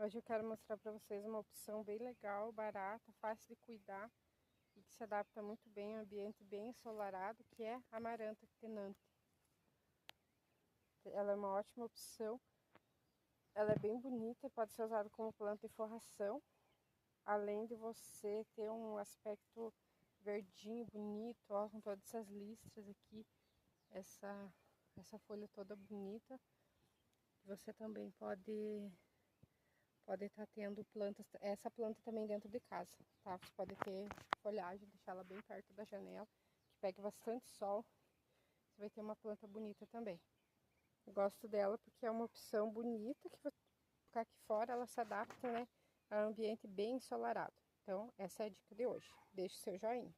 Hoje eu quero mostrar para vocês uma opção bem legal, barata, fácil de cuidar e que se adapta muito bem a um ambiente bem ensolarado, que é a amaranta tenante. Ela é uma ótima opção, ela é bem bonita, pode ser usada como planta de forração, além de você ter um aspecto verdinho, bonito, ó, com todas essas listras aqui, essa folha toda bonita. Você também pode estar tendo plantas, essa planta também dentro de casa, tá? Você pode ter folhagem, deixar ela bem perto da janela, que pegue bastante sol. Você vai ter uma planta bonita também. Eu gosto dela porque é uma opção bonita, que você colocar aqui fora, ela se adapta, né, a um ambiente bem ensolarado. Então, essa é a dica de hoje. Deixe seu joinha.